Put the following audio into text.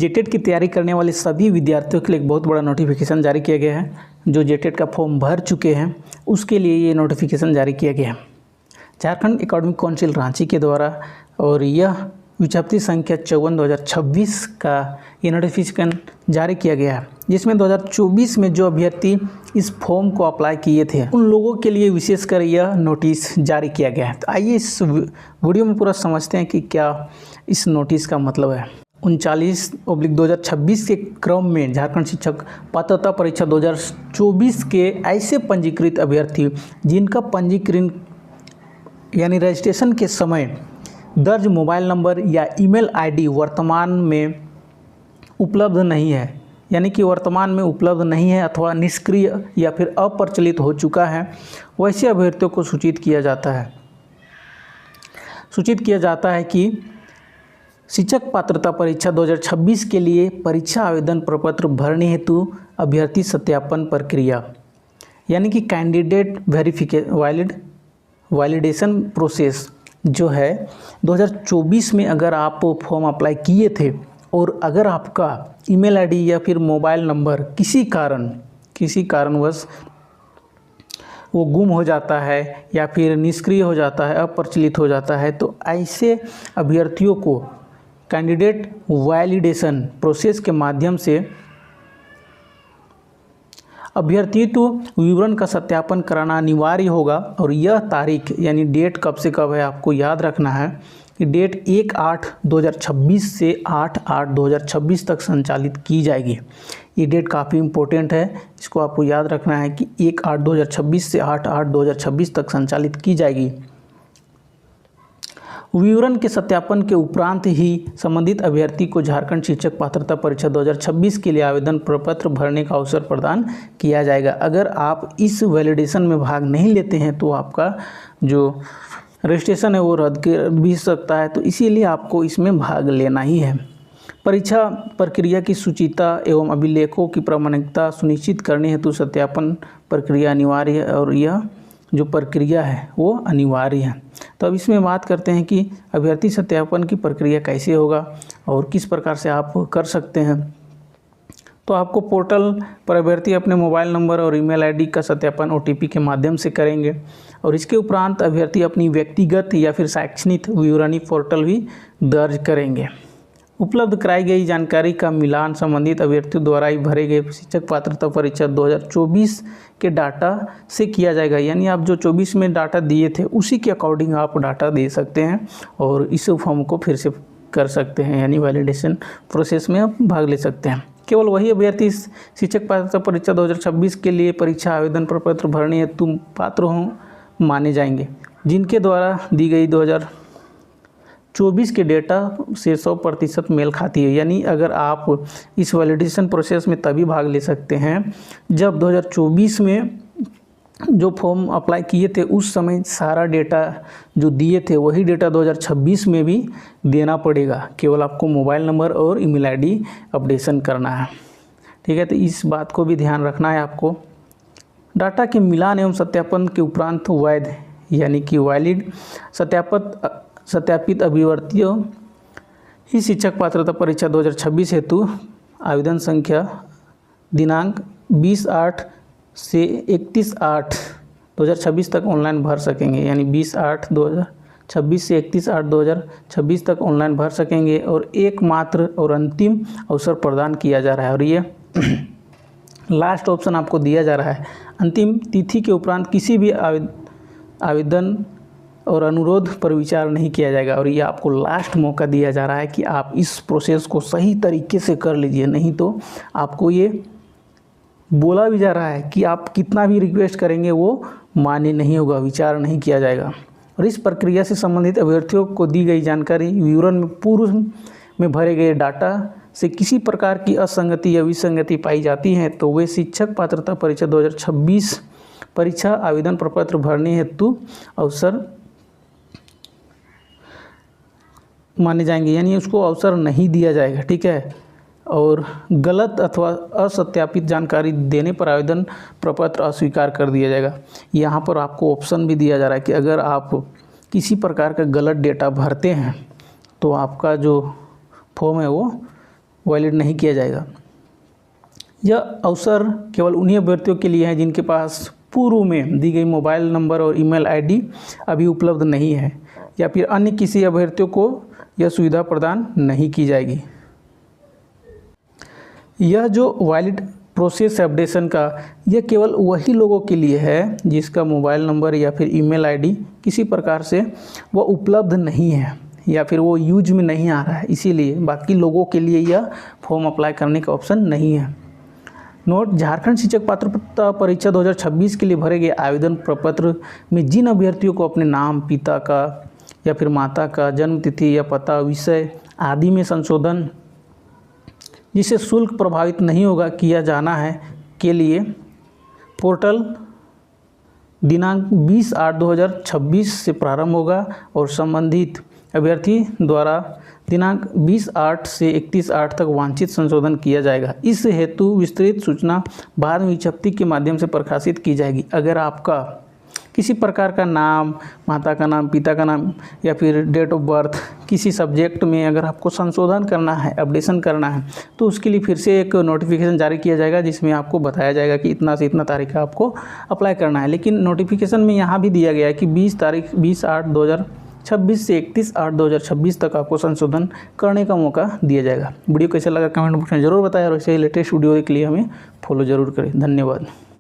जेटेट की तैयारी करने वाले सभी विद्यार्थियों के लिए एक बहुत बड़ा नोटिफिकेशन जारी किया गया है। जो जेटेट का फॉर्म भर चुके हैं उसके लिए ये नोटिफिकेशन जारी किया गया है झारखंड एकेडमिक काउंसिल रांची के द्वारा। और यह विज्ञप्ति संख्या 54/2026 का ये नोटिफिकेशन जारी किया गया है, जिसमें 2024 में जो अभ्यर्थी इस फॉर्म को अप्लाई किए थे उन लोगों के लिए विशेषकर यह नोटिस जारी किया गया है। तो आइए इस वीडियो में पूरा समझते हैं कि क्या इस नोटिस का मतलब है। 39/2026 के क्रम में झारखंड शिक्षक पात्रता परीक्षा 2024 के ऐसे पंजीकृत अभ्यर्थी जिनका पंजीकरण यानी रजिस्ट्रेशन के समय दर्ज मोबाइल नंबर या ईमेल आईडी वर्तमान में उपलब्ध नहीं है, यानी कि वर्तमान में उपलब्ध नहीं है अथवा निष्क्रिय या फिर अप्रचलित हो चुका है, वैसे अभ्यर्थियों को सूचित किया जाता है कि शिक्षक पात्रता परीक्षा 2026 के लिए परीक्षा आवेदन प्रपत्र भरने हेतु अभ्यर्थी सत्यापन प्रक्रिया यानी कि कैंडिडेट वैलिडेशन प्रोसेस जो है 2024 में अगर आप फॉर्म अप्लाई किए थे और अगर आपका ईमेल आईडी या फिर मोबाइल नंबर किसी कारणवश वो गुम हो जाता है या फिर निष्क्रिय हो जाता है, अप्रचलित हो जाता है, तो ऐसे अभ्यर्थियों को कैंडिडेट वैलिडेशन प्रोसेस के माध्यम से अभ्यर्थित्व विवरण का सत्यापन कराना अनिवार्य होगा। और यह तारीख यानी डेट कब से कब है आपको याद रखना है कि डेट 1/8/2026 से 8/8/2026 तक संचालित की जाएगी। ये डेट काफ़ी इम्पोर्टेंट है, इसको आपको याद रखना है कि 1/8/2026 से 8/8/2026 तक संचालित की जाएगी। विवरण के सत्यापन के उपरांत ही संबंधित अभ्यर्थी को झारखंड शिक्षक पात्रता परीक्षा 2026 के लिए आवेदन प्रपत्र भरने का अवसर प्रदान किया जाएगा। अगर आप इस वैलिडेशन में भाग नहीं लेते हैं तो आपका जो रजिस्ट्रेशन है वो रद्द कर भी सकता है, तो इसीलिए आपको इसमें भाग लेना ही है। परीक्षा प्रक्रिया की शुचिता एवं अभिलेखों की प्रामाणिकता सुनिश्चित करने हेतु सत्यापन प्रक्रिया अनिवार्य है और यह जो प्रक्रिया है वो अनिवार्य है। तो अब इसमें बात करते हैं कि अभ्यर्थी सत्यापन की प्रक्रिया कैसे होगा और किस प्रकार से आप कर सकते हैं। तो आपको पोर्टल पर अभ्यर्थी अपने मोबाइल नंबर और ईमेल आईडी का सत्यापन OTP के माध्यम से करेंगे और इसके उपरांत अभ्यर्थी अपनी व्यक्तिगत या फिर शैक्षणिक विवरणी पोर्टल भी दर्ज करेंगे। उपलब्ध कराई गई जानकारी का मिलान संबंधित अभ्यर्थियों द्वारा ही भरे गए शिक्षक पात्रता परीक्षा 2024 के डाटा से किया जाएगा, यानी आप जो 24 में डाटा दिए थे उसी के अकॉर्डिंग आप डाटा दे सकते हैं और इस फॉर्म को फिर से कर सकते हैं, यानी वैलिडेशन प्रोसेस में आप भाग ले सकते हैं। केवल वही अभ्यर्थी शिक्षक पात्रता परीक्षा 2026 के लिए परीक्षा आवेदन प्रपत्र भरने हेतु पात्र हों माने जाएंगे, जिनके द्वारा दी गई 2024 के डेटा से 100% मेल खाती है। यानी अगर आप इस वैलिडेशन प्रोसेस में तभी भाग ले सकते हैं जब 2024 में जो फॉर्म अप्लाई किए थे उस समय सारा डेटा जो दिए थे वही डेटा 2026 में भी देना पड़ेगा, केवल आपको मोबाइल नंबर और ईमेल आईडी अपडेशन करना है। ठीक है, तो इस बात को भी ध्यान रखना है आपको। डाटा के मिलान एवं सत्यापन के उपरांत वैध यानी कि वैलिड सत्यापित अभ्यर्थियों ही शिक्षक पात्रता परीक्षा 2026 हेतु आवेदन संख्या दिनांक 20/8 से 31/8/2026 तक ऑनलाइन भर सकेंगे, यानी 20/8/2026 से 31/8/2026 तक ऑनलाइन भर सकेंगे और एकमात्र और अंतिम अवसर प्रदान किया जा रहा है। और ये लास्ट ऑप्शन आपको दिया जा रहा है, अंतिम तिथि के उपरांत किसी भी आवेदन और अनुरोध पर विचार नहीं किया जाएगा। और ये आपको लास्ट मौका दिया जा रहा है कि आप इस प्रोसेस को सही तरीके से कर लीजिए, नहीं तो आपको ये बोला भी जा रहा है कि आप कितना भी रिक्वेस्ट करेंगे वो मान्य नहीं होगा, विचार नहीं किया जाएगा। और इस प्रक्रिया से संबंधित अभ्यर्थियों को दी गई जानकारी विवरण में पूर्व में भरे गए डाटा से किसी प्रकार की असंगति या विसंगति पाई जाती है तो वे शिक्षक पात्रता परीक्षा 2026 परीक्षा आवेदन प्रपत्र भरने हेतु अवसर माने जाएंगे, यानी उसको अवसर नहीं दिया जाएगा। ठीक है, और गलत अथवा असत्यापित जानकारी देने पर आवेदन प्रपत्र अस्वीकार कर दिया जाएगा। यहाँ पर आपको ऑप्शन भी दिया जा रहा है कि अगर आप किसी प्रकार का गलत डेटा भरते हैं तो आपका जो फॉर्म है वो वैलिड नहीं किया जाएगा। यह अवसर केवल उन्हीं अभ्यर्थियों के लिए है जिनके पास पूर्व में दी गई मोबाइल नंबर और ईमेल आईडी अभी उपलब्ध नहीं है, या फिर अन्य किसी अभ्यर्थियों को यह सुविधा प्रदान नहीं की जाएगी। यह जो वैलिड प्रोसेस अपडेशन का, यह केवल वही लोगों के लिए है जिसका मोबाइल नंबर या फिर ईमेल आईडी किसी प्रकार से वह उपलब्ध नहीं है या फिर वो यूज में नहीं आ रहा है, इसीलिए बाकी लोगों के लिए यह फॉर्म अप्लाई करने का ऑप्शन नहीं है। नोट: झारखंड शिक्षक पात्रता परीक्षा 2026 के लिए भरे गए आवेदन प्रपत्र में जिन अभ्यर्थियों को अपने नाम, पिता का या फिर माता का जन्म तिथि या पता, विषय आदि में संशोधन जिससे शुल्क प्रभावित नहीं होगा किया जाना है के लिए पोर्टल दिनांक 20/8/2026 से प्रारंभ होगा और संबंधित अभ्यर्थी द्वारा दिनांक 20/8 से 31/8 तक वांछित संशोधन किया जाएगा। इस हेतु विस्तृत सूचना बाद में विज्ञप्ति के माध्यम से प्रकाशित की जाएगी। अगर आपका किसी प्रकार का नाम, माता का नाम, पिता का नाम या फिर डेट ऑफ बर्थ किसी सब्जेक्ट में अगर आपको संशोधन करना है, अपडेशन करना है, तो उसके लिए फिर से एक नोटिफिकेशन जारी किया जाएगा जिसमें आपको बताया जाएगा कि इतना से इतना तारीख का आपको अप्लाई करना है। लेकिन नोटिफिकेशन में यहाँ भी दिया गया है कि 20/8/2026 से 31/8/2026 तक आपको संशोधन करने का मौका दिया जाएगा। वीडियो कैसा लगा कमेंट बॉक्स में ज़रूर बताएं और ऐसे ही लेटेस्ट वीडियो के लिए हमें फॉलो ज़रूर करें। धन्यवाद।